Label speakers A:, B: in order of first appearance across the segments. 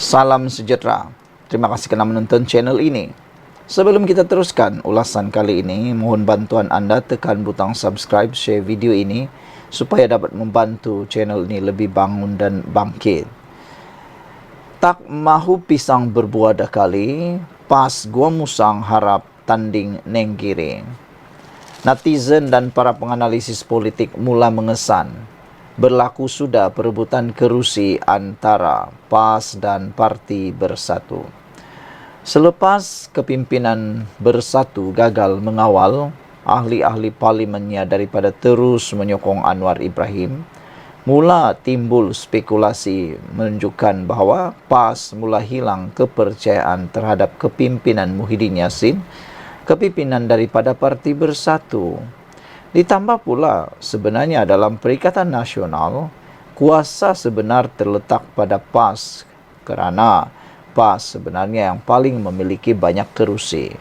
A: Salam sejahtera. Terima kasih kerana menonton channel ini. Sebelum kita teruskan ulasan kali ini, mohon bantuan anda tekan butang subscribe, share video ini supaya dapat membantu channel ini lebih bangun dan bangkit. Tak mahu pisang berbuah dah kali, pas gua musang harap tanding nenggiri. Netizen dan para penganalisis politik mula mengesan. Berlaku sudah perebutan kerusi antara PAS dan Parti Bersatu. Selepas kepimpinan Bersatu gagal mengawal ahli-ahli parlimennya daripada terus menyokong Anwar Ibrahim, mula timbul spekulasi menunjukkan bahawa PAS mula hilang kepercayaan terhadap kepimpinan Muhyiddin Yassin, kepimpinan daripada Parti Bersatu. Ditambah pula, sebenarnya dalam Perikatan Nasional, kuasa sebenar terletak pada PAS kerana PAS sebenarnya yang paling memiliki banyak kerusi.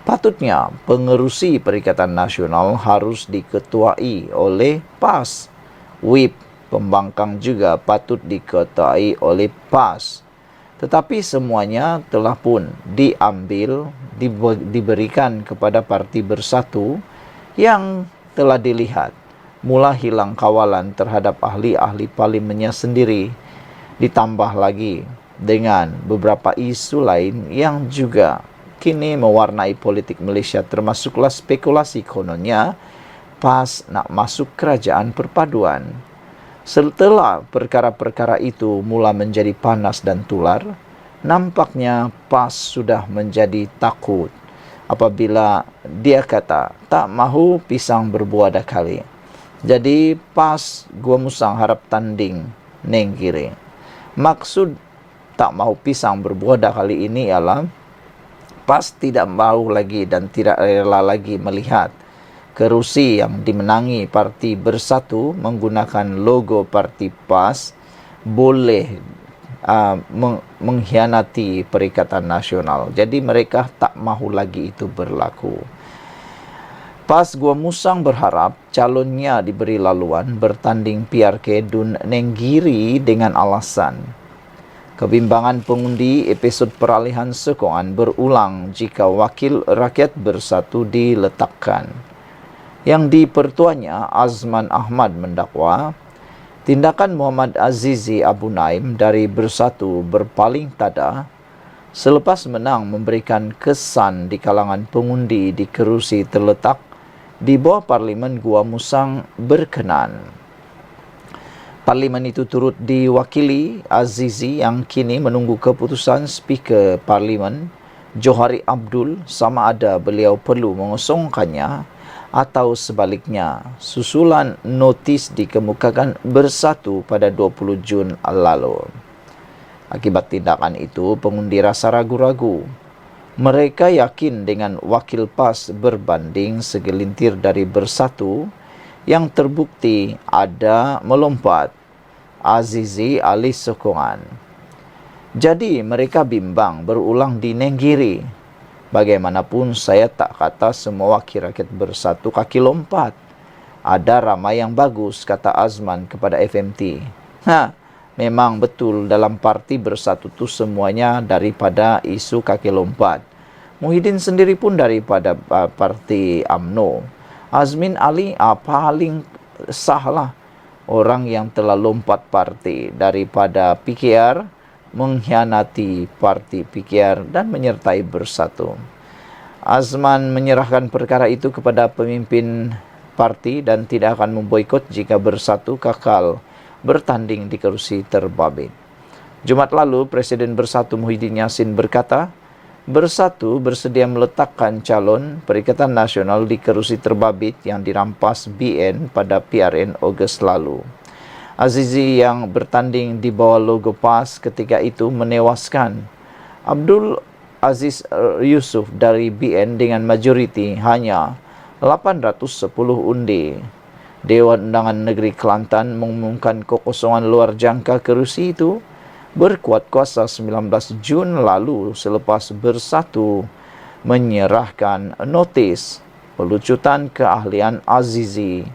A: Patutnya, pengerusi Perikatan Nasional harus diketuai oleh PAS. Whip pembangkang juga patut diketuai oleh PAS. Tetapi semuanya telah pun diambil, diberikan kepada Parti Bersatu yang telah dilihat mula hilang kawalan terhadap ahli-ahli parlimennya sendiri, ditambah lagi dengan beberapa isu lain yang juga kini mewarnai politik Malaysia, termasuklah spekulasi kononnya PAS nak masuk kerajaan perpaduan. Setelah perkara-perkara itu mula menjadi panas dan tular, nampaknya PAS sudah menjadi takut apabila dia kata tak mahu pisang berbuah dah kali. Jadi PAS gua musang harap tanding nenggiri. Maksud tak mahu pisang berbuah dah kali ini ialah PAS tidak mahu lagi dan tidak rela lagi melihat kerusi yang dimenangi Parti Bersatu menggunakan logo Parti PAS boleh mengkhianati Perikatan Nasional. Jadi mereka tak mahu lagi itu berlaku. PAS Gua Musang berharap calonnya diberi laluan bertanding PRK Dun Nenggiri dengan alasan kebimbangan pengundi episod peralihan sokongan berulang jika Wakil Rakyat Bersatu diletakkan. Yang dipertuanya Azman Ahmad mendakwa tindakan Muhammad Azizi Abu Naim dari Bersatu berpaling tada selepas menang memberikan kesan di kalangan pengundi di kerusi terletak di bawah Parlimen Gua Musang berkenan. Parlimen itu turut diwakili Azizi yang kini menunggu keputusan Speaker Parlimen Johari Abdul sama ada beliau perlu mengosongkannya atau sebaliknya, susulan notis dikemukakan Bersatu pada 20 Jun lalu. Akibat tindakan itu, pengundi rasa ragu-ragu. Mereka yakin dengan wakil PAS berbanding segelintir dari Bersatu yang terbukti ada melompat Azizi alih sokongan. Jadi mereka bimbang berulang di Nenggiri. Bagaimanapun saya tak kata semua wakil rakyat Bersatu kaki lompat. Ada ramai yang bagus, kata Azman kepada FMT. Memang betul dalam Parti Bersatu tu semuanya daripada isu kaki lompat. Muhyiddin sendiri pun daripada Parti UMNO. Azmin Ali paling sahlah orang yang telah lompat parti daripada PKR, mengkhianati Parti PKR dan menyertai Bersatu. Azman menyerahkan perkara itu kepada pemimpin parti dan tidak akan memboikot jika Bersatu kekal bertanding di kerusi terbabit. Jumat lalu, Presiden Bersatu Muhyiddin Yassin berkata, Bersatu bersedia meletakkan calon Perikatan Nasional di kerusi terbabit yang dirampas BN pada PRN Ogos lalu. Azizi yang bertanding di bawah logo PAS ketika itu menewaskan Abdul Aziz Yusuf dari BN dengan majoriti hanya 810 undi. Dewan Undangan Negeri Kelantan mengumumkan kekosongan luar jangka kerusi itu berkuat kuasa 19 Jun lalu selepas Bersatu menyerahkan notis pelucutan keahlian Azizi.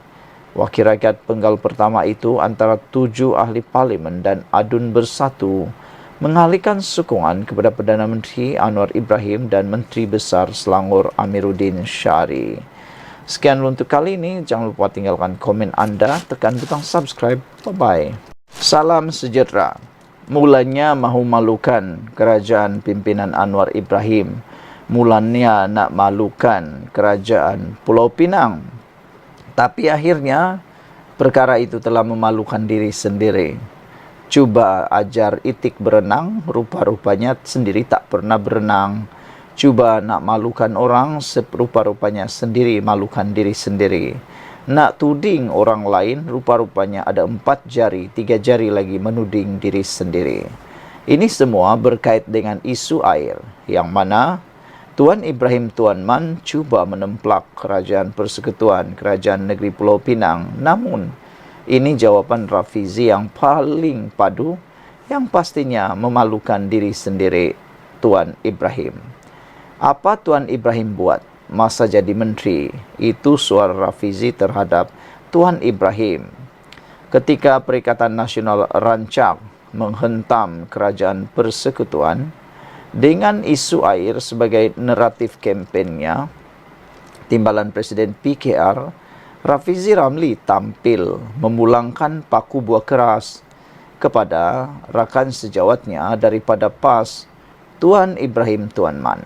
A: Wakil rakyat penggal pertama itu antara 7 ahli parlimen dan adun Bersatu mengalihkan sokongan kepada Perdana Menteri Anwar Ibrahim dan Menteri Besar Selangor Amiruddin Syari. Sekian untuk kali ini. Jangan lupa tinggalkan komen anda, tekan butang subscribe. Bye-bye. Salam sejahtera. Mulanya mahu malukan kerajaan pimpinan Anwar Ibrahim. Mulanya nak malukan kerajaan Pulau Pinang. Tapi akhirnya perkara itu telah memalukan diri sendiri. Cuba ajar itik berenang, rupa-rupanya sendiri tak pernah berenang. Cuba nak malukan orang, rupa-rupanya sendiri malukan diri sendiri. Nak tuding orang lain, rupa-rupanya ada 4 jari, 3 jari lagi menuding diri sendiri. Ini semua berkait dengan isu air, yang mana Tuan Ibrahim Tuan Man cuba menemplak Kerajaan Persekutuan Kerajaan Negeri Pulau Pinang. Namun, ini jawapan Rafizi yang paling padu, yang pastinya memalukan diri sendiri Tuan Ibrahim. Apa Tuan Ibrahim buat masa jadi menteri? Itu suara Rafizi terhadap Tuan Ibrahim. Ketika Perikatan Nasional rancak menghentam Kerajaan Persekutuan dengan isu air sebagai naratif kempennya, Timbalan Presiden PKR Rafizi Ramli tampil memulangkan paku buah keras kepada rakan sejawatnya daripada PAS, Tuan Ibrahim Tuan Man.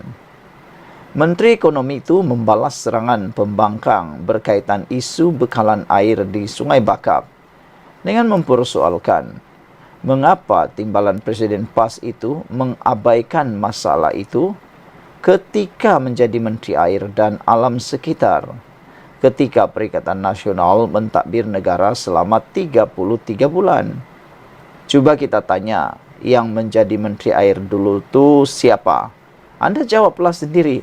A: Menteri Ekonomi itu membalas serangan pembangkang berkaitan isu bekalan air di Sungai Bakap dengan mempersoalkan mengapa Timbalan Presiden PAS itu mengabaikan masalah itu ketika menjadi Menteri Air dan Alam Sekitar, ketika Perikatan Nasional mentadbir negara selama 33 bulan. Coba kita tanya, yang menjadi Menteri Air dulu tu siapa? Anda jawablah sendiri.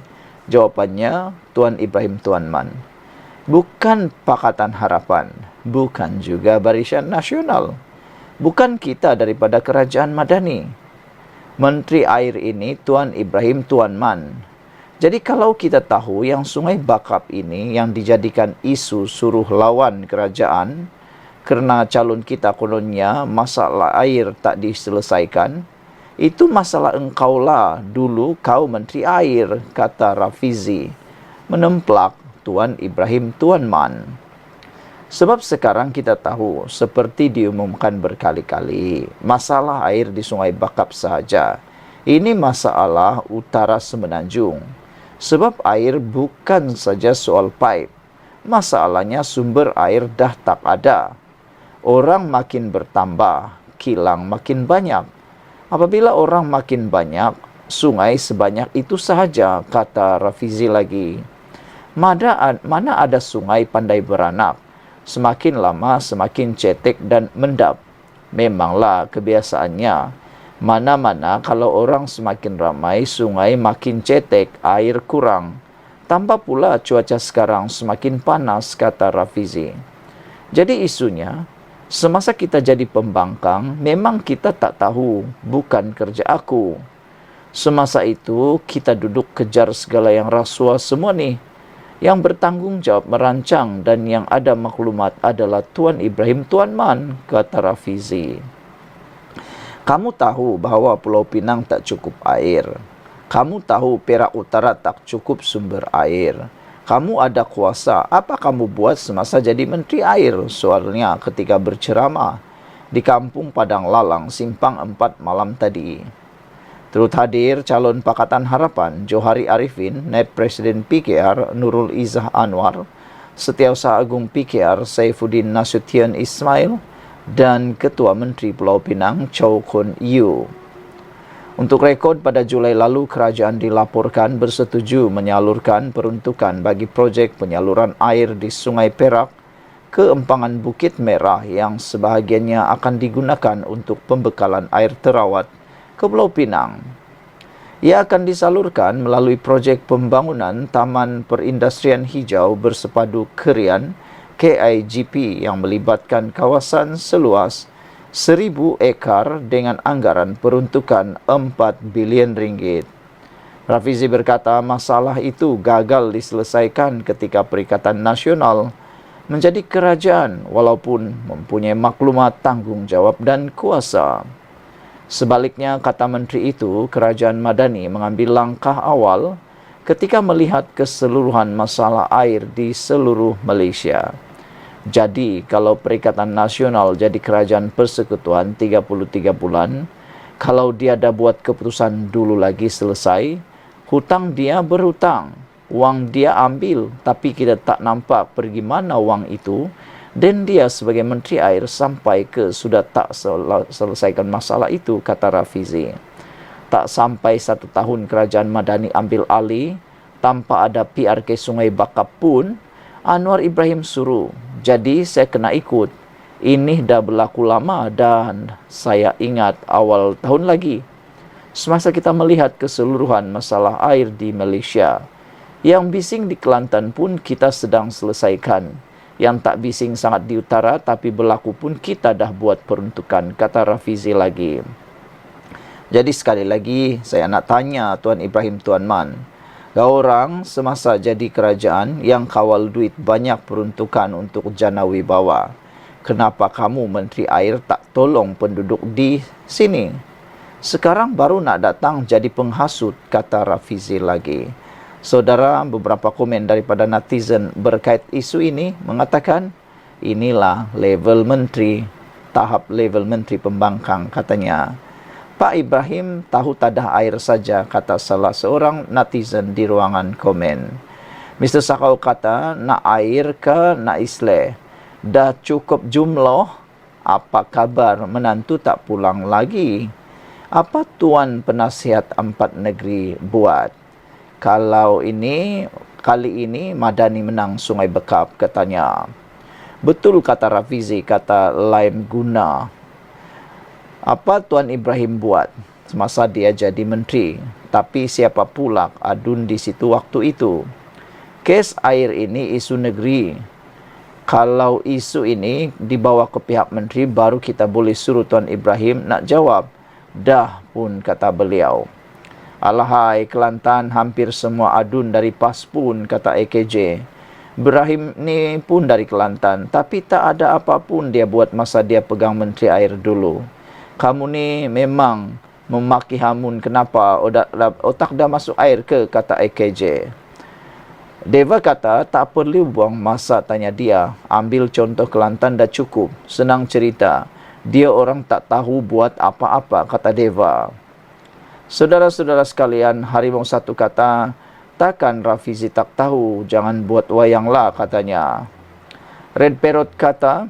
A: Jawapannya Tuan Ibrahim Tuan Man. Bukan Pakatan Harapan, bukan juga Barisan Nasional, bukan kita daripada Kerajaan Madani. Menteri Air ini Tuan Ibrahim Tuan Man. Jadi kalau kita tahu yang Sungai Bakap ini yang dijadikan isu suruh lawan kerajaan kerana calon kita kononnya masalah air tak diselesaikan, itu masalah engkaulah dulu kau Menteri Air, kata Rafizi, menemplak Tuan Ibrahim Tuan Man. Sebab sekarang kita tahu, seperti diumumkan berkali-kali, masalah air di Sungai Bakap sahaja. Ini masalah utara Semenanjung. Sebab air bukan saja soal pipe. Masalahnya sumber air dah tak ada. Orang makin bertambah, kilang makin banyak. Apabila orang makin banyak, sungai sebanyak itu sahaja, kata Rafizi lagi. Mana ada sungai pandai beranak. Semakin lama semakin cetek dan mendap. Memanglah kebiasaannya. Mana-mana kalau orang semakin ramai, sungai makin cetek, air kurang. Tambah pula cuaca sekarang semakin panas, kata Rafizi. Jadi isunya, semasa kita jadi pembangkang, memang kita tak tahu, bukan kerja aku. Semasa itu, kita duduk kejar segala yang rasuah semua ni. Yang bertanggung jawab merancang dan yang ada maklumat adalah Tuan Ibrahim Tuan Man, kata Rafizi. Kamu tahu bahawa Pulau Pinang tak cukup air. Kamu tahu Perak Utara tak cukup sumber air. Kamu ada kuasa. Apa kamu buat semasa jadi Menteri Air? Soalnya ketika berceramah di Kampung Padang Lalang, Simpang 4 malam tadi. Turut hadir calon Pakatan Harapan Johari Arifin, Naib Presiden PKR Nurul Izzah Anwar, Setiausaha Agung PKR Saifuddin Nasution Ismail, dan Ketua Menteri Pulau Pinang Chow Kun Yew. Untuk rekod, pada Julai lalu kerajaan dilaporkan bersetuju menyalurkan peruntukan bagi projek penyaluran air di Sungai Perak ke empangan Bukit Merah yang sebahagiannya akan digunakan untuk pembekalan air terawat ke Pulau Pinang. Ia akan disalurkan melalui projek pembangunan Taman Perindustrian Hijau Bersepadu Kerian KIGP yang melibatkan kawasan seluas 1,000 ekar dengan anggaran peruntukan 4 bilion ringgit. Rafizi berkata masalah itu gagal diselesaikan ketika Perikatan Nasional menjadi kerajaan walaupun mempunyai maklumat, tanggungjawab dan kuasa. Sebaliknya, kata menteri itu, kerajaan Madani mengambil langkah awal ketika melihat keseluruhan masalah air di seluruh Malaysia. Jadi, kalau Perikatan Nasional jadi kerajaan persekutuan 33 bulan, kalau dia dah buat keputusan dulu lagi selesai, hutang dia berhutang, wang dia ambil, tapi kita tak nampak pergi mana wang itu, dan dia sebagai Menteri Air sampai ke sudah tak selesaikan masalah itu, kata Rafizi. Tak sampai 1 tahun kerajaan Madani ambil alih, tanpa ada PRK Sungai Bakap pun, Anwar Ibrahim suruh. Jadi saya kena ikut. Ini dah berlaku lama dan saya ingat awal tahun lagi. Semasa kita melihat keseluruhan masalah air di Malaysia, yang bising di Kelantan pun kita sedang selesaikan. Yang tak bising sangat di utara tapi berlaku pun kita dah buat peruntukan, kata Rafizi lagi. Jadi sekali lagi saya nak tanya Tuan Ibrahim Tuan Man, kau orang semasa jadi kerajaan yang kawal duit banyak peruntukan untuk jana wibawa. Kenapa kamu Menteri Air tak tolong penduduk di sini? Sekarang baru nak datang jadi penghasut, kata Rafizi lagi. Saudara, beberapa komen daripada netizen berkait isu ini mengatakan, inilah level menteri, tahap level menteri pembangkang, katanya. Pak Ibrahim tahu tadah air saja, kata salah seorang netizen di ruangan komen. Mr. Sakau kata, nak air ke nak isleh? Dah cukup jumlah, apa kabar menantu tak pulang lagi? Apa Tuan Penasihat Empat Negeri buat? Kalau kali ini Madani menang Sungai Bakap, katanya. Betul, kata Rafizi, kata Laim Guna. Apa Tuan Ibrahim buat semasa dia jadi menteri? Tapi siapa pula adun di situ waktu itu? Kes air ini isu negeri. Kalau isu ini dibawa ke pihak menteri, baru kita boleh suruh Tuan Ibrahim nak jawab. Dah pun, kata beliau. Alahai Kelantan, hampir semua adun dari PAS pun, kata AKJ. Ibrahim ni pun dari Kelantan, tapi tak ada apa pun dia buat masa dia pegang Menteri Air dulu. Kamu ni memang memaki hamun, kenapa otak dah masuk air ke, kata AKJ. Deva kata, tak perlu buang masa, tanya dia. Ambil contoh Kelantan dah cukup, senang cerita. Dia orang tak tahu buat apa-apa, kata Deva. Saudara-saudara sekalian, Harimau Satu kata, takkan Rafizi tak tahu, jangan buat wayang lah, katanya. Red Parrot kata,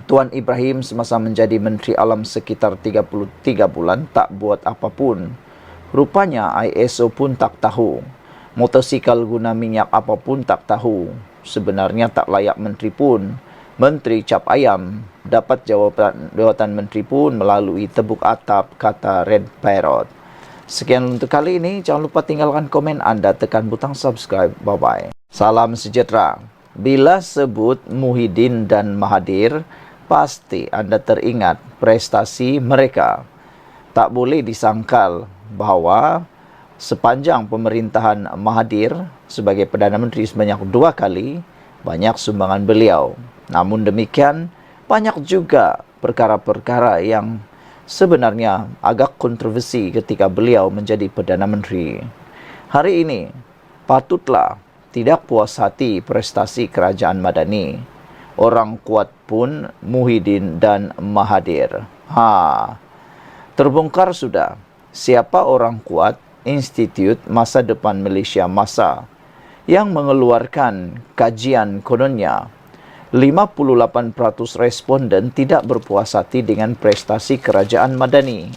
A: Tuan Ibrahim semasa menjadi Menteri Alam sekitar 33 bulan tak buat apapun. Rupanya ISO pun tak tahu. Motosikal guna minyak apapun tak tahu. Sebenarnya tak layak menteri pun. Menteri cap ayam. Dapat jawatan menteri pun melalui tebuk atap, kata Red Parrot. Sekian untuk kali ini. Jangan lupa tinggalkan komen anda, tekan butang subscribe. Bye-bye. Salam sejahtera. Bila sebut Muhyiddin dan Mahathir, pasti anda teringat prestasi mereka. Tak boleh disangkal bahawa sepanjang pemerintahan Mahathir sebagai Perdana Menteri sebanyak 2 kali, banyak sumbangan beliau. Namun demikian, banyak juga perkara-perkara yang sebenarnya agak kontroversi ketika beliau menjadi Perdana Menteri. Hari ini, patutlah tidak puas hati prestasi kerajaan Madani. Orang kuat pun Muhyiddin dan Mahathir. Terbongkar sudah siapa orang kuat Institut Masa Depan Malaysia MASA yang mengeluarkan kajian kononnya 58% responden tidak berpuas hati dengan prestasi kerajaan Madani.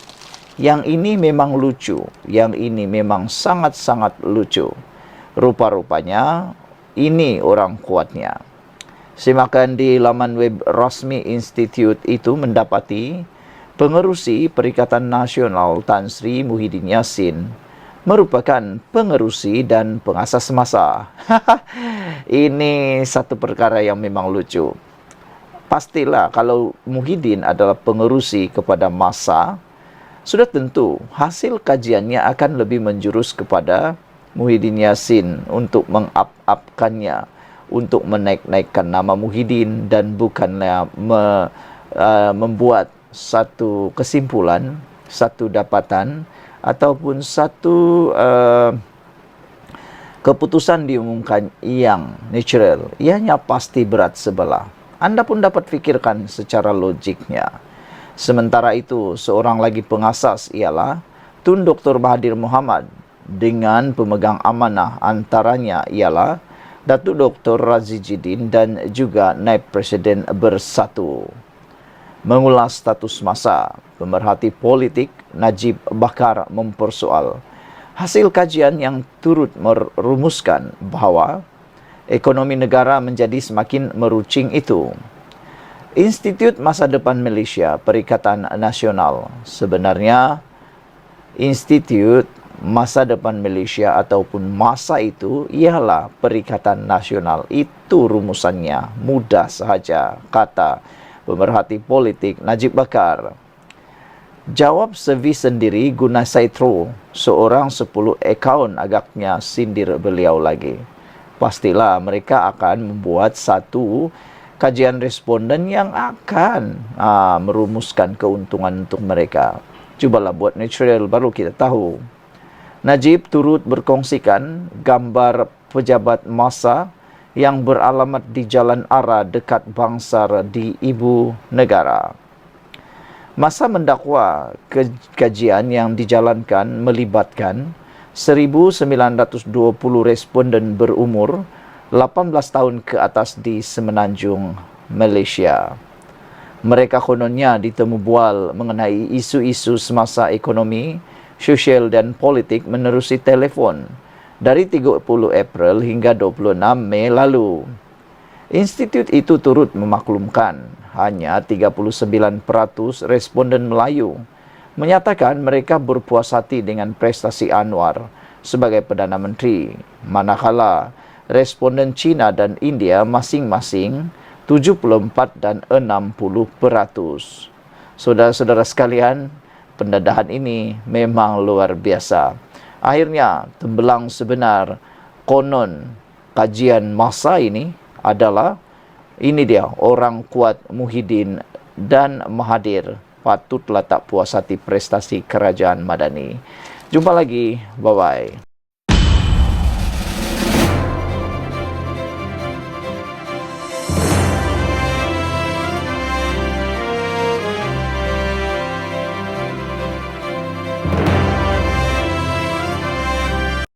A: Yang ini memang lucu. Yang ini memang sangat-sangat lucu. Rupa-rupanya ini orang kuatnya. Simakan di laman web rasmi institut itu mendapati pengerusi Perikatan Nasional Tan Sri Muhyiddin Yassin merupakan pengerusi dan pengasas MASA. Ini satu perkara yang memang lucu. Pastilah kalau Muhyiddin adalah pengerusi kepada MASA, sudah tentu hasil kajiannya akan lebih menjurus kepada Muhyiddin Yassin untuk meng-up-upkannya, untuk menaik-naikkan nama Muhyiddin dan bukanlah membuat satu kesimpulan satu dapatan ataupun satu keputusan diumumkan yang natural, ianya pasti berat sebelah. Anda pun dapat fikirkan secara logiknya. Sementara itu, seorang lagi pengasas ialah Tun Dr. Mahathir Mohamad dengan pemegang amanah antaranya ialah Datuk Dr. Razidin dan juga Naib Presiden bersatu. Mengulas status masa, pemerhati politik Najib Bakar mempersoal hasil kajian yang turut merumuskan bahawa ekonomi negara menjadi semakin merucing itu. Institut Masa Depan Malaysia Perikatan Nasional, sebenarnya Institut Masa Depan Malaysia ataupun masa itu ialah Perikatan Nasional. Itu rumusannya, mudah sahaja, kata pemerhati politik Najib Bakar. Jawab servis sendiri guna Saitro, seorang 10 akaun agaknya sindir beliau lagi. Pastilah mereka akan membuat satu kajian responden yang akan merumuskan keuntungan untuk mereka. Cubalah buat natural, baru kita tahu. Najib turut berkongsikan gambar pejabat masa yang beralamat di Jalan Ara dekat Bangsar di Ibu Negara. Masa mendakwa kajian yang dijalankan melibatkan 1,920 responden berumur 18 tahun ke atas di Semenanjung Malaysia. Mereka kononnya ditemu bual mengenai isu-isu semasa ekonomi, sosial dan politik menerusi telefon dari 30 April hingga 26 Mei lalu. Institut itu turut memaklumkan hanya 39% responden Melayu menyatakan mereka berpuas hati dengan prestasi Anwar sebagai Perdana Menteri, manakala responden China dan India masing-masing 74 dan 60%. Saudara-saudara sekalian, pendadahan ini memang luar biasa. Akhirnya, tembelang sebenar konon kajian masa ini adalah, ini dia, orang kuat Muhyiddin dan Mahathir patutlah tak puas hati prestasi kerajaan Madani. Jumpa lagi, bye-bye.